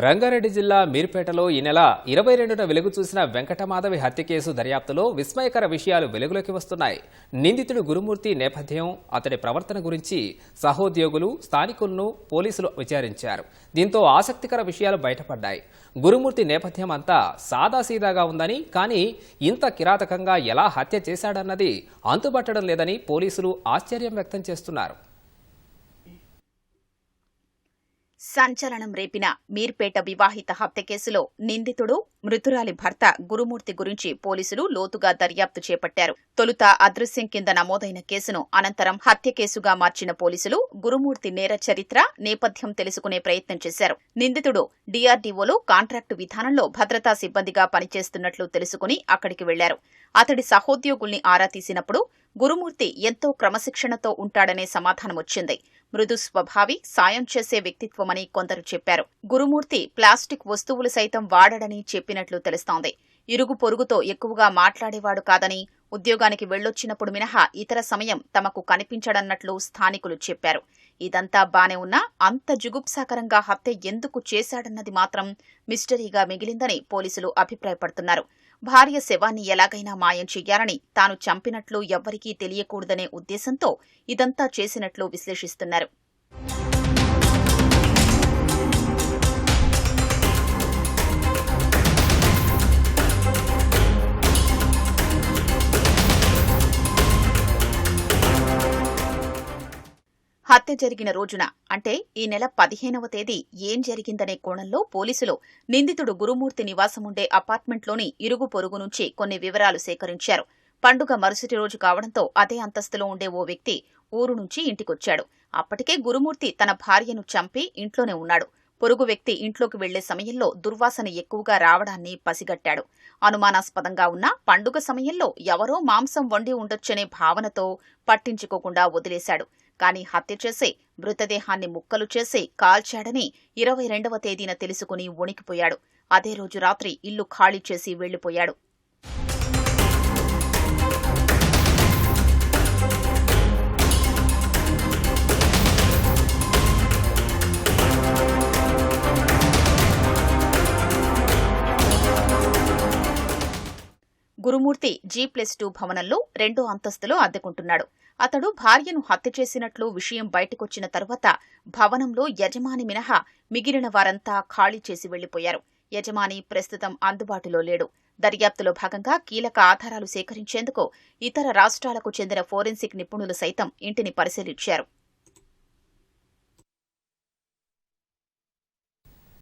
రంగారెడ్డి జిల్లా మీర్పేటలో ఈ నెల 22న వెలుగు చూసిన వెంకటమాధవి హత్య కేసు దర్యాప్తులో విస్మయకర విషయాలు వెలుగులోకి వస్తున్నాయి. నిందితుడు గురుమూర్తి నేపథ్యం, అతడి ప్రవర్తన గురించి సహోద్యోగులు, స్థానికులను పోలీసులు విచారించారు. దీంతో ఆసక్తికర విషయాలు బయటపడ్డాయి. గురుమూర్తి నేపథ్యం అంతా సాదాసీదాగా ఉందని, కానీ ఇంత కిరాతకంగా ఎలా హత్య చేశాడన్నది అంతుబట్టడం లేదని పోలీసులు ఆశ్చర్యం వ్యక్తం చేస్తున్నారు. సంచలనం రేపిన మీర్పేట వివాహిత హత్య కేసులో నిందితుడు మృతురాలి భర్త గురుమూర్తి గురించి పోలీసులు లోతుగా దర్యాప్తు చేపట్టారు. తొలుత అదృశ్యం కింద నమోదైన కేసును అనంతరం హత్య కేసుగా మార్చిన పోలీసులు గురుమూర్తి నేర చరిత్ర, నేపథ్యం తెలుసుకునే ప్రయత్నం చేశారు. నిందితుడు డీఆర్డీఓలో కాంట్రాక్టు విధానంలో భద్రతా సిబ్బందిగా పనిచేస్తున్నట్లు తెలుసుకుని అక్కడికి వెళ్లారు. అతడి సహోద్యోగుల్ని ఆరా తీసినప్పుడు గురుమూర్తి ఎంతో క్రమశిక్షణతో ఉంటాడనే సమాధానమొచ్చింది. మృదు స్వభావి, సాయం చేసే వ్యక్తిత్వమని కొందరు చెప్పారు. గురుమూర్తి ప్లాస్టిక్ వస్తువులు సైతం వాడడని చెప్పినట్లు తెలుస్తోంది. ఇరుగు పొరుగుతో ఎక్కువగా మాట్లాడేవాడు కాదని, ఉద్యోగానికి వెళ్లొచ్చినప్పుడు మినహా ఇతర సమయం తమకు కనిపించడన్నట్లు స్థానికులు చెప్పారు. ఇదంతా బానే ఉన్నా అంత జుగుప్సాకరంగా హత్య ఎందుకు చేశాడన్నది మాత్రం మిస్టరీగా మిగిలిందని పోలీసులు అభిప్రాయపడుతున్నారు. భార్య శవాన్ని ఎలాగైనా మాయం చెయ్యాలని, తాను చంపినట్లు ఎవ్వరికీ తెలియకూడదనే ఉద్దేశంతో ఇదంతా చేసినట్లు విశ్లేషిస్తున్నారు. హత్య జరిగిన రోజున అంటే ఈ నెల 15వ తేదీ ఏం జరిగిందనే కోణంలో పోలీసులు నిందితుడు గురుమూర్తి నివాసముండే అపార్ట్మెంట్లోని ఇరుగు పొరుగు నుంచి కొన్ని వివరాలు సేకరించారు. పండుగ మరుసటి రోజు కావడంతో అదే అంతస్తులో ఉండే ఓ వ్యక్తి ఊరు నుంచి ఇంటికొచ్చాడు. అప్పటికే గురుమూర్తి తన భార్యను చంపి ఇంట్లోనే ఉన్నాడు. పొరుగు వ్యక్తి ఇంట్లోకి వెళ్లే సమయంలో దుర్వాసన ఎక్కువగా రావడాన్ని పసిగట్టాడు. అనుమానాస్పదంగా ఉన్న పండుగ సమయంలో ఎవరో మాంసం వండి ఉండొచ్చనే భావనతో పట్టించుకోకుండా వదిలేశాడు. కానీ హత్య చేసి మృతదేహాన్ని ముక్కలు చేసి కాల్చాడని 22వ తేదీన తెలుసుకుని వణికిపోయాడు. అదే రోజు రాత్రి ఇల్లు ఖాళీ చేసి వెళ్లిపోయాడు. గురుమూర్తి G+2 భవనంలో 2వ అంతస్తులో అద్దెకుంటున్నాడు. అతడు భార్యను హత్య చేసినట్లు విషయం బయటకొచ్చిన తరువాత భవనంలో యజమాని మినహా మిగిలిన వారంతా ఖాళీ చేసి వెళ్లిపోయారు. యజమాని ప్రస్తుతం అందుబాటులో లేడు. దర్యాప్తులో భాగంగా కీలక ఆధారాలు సేకరించేందుకు ఇతర రాష్ట్రాలకు చెందిన ఫోరెన్సిక్ నిపుణులు సైతం ఇంటిని పరిశీలించారు.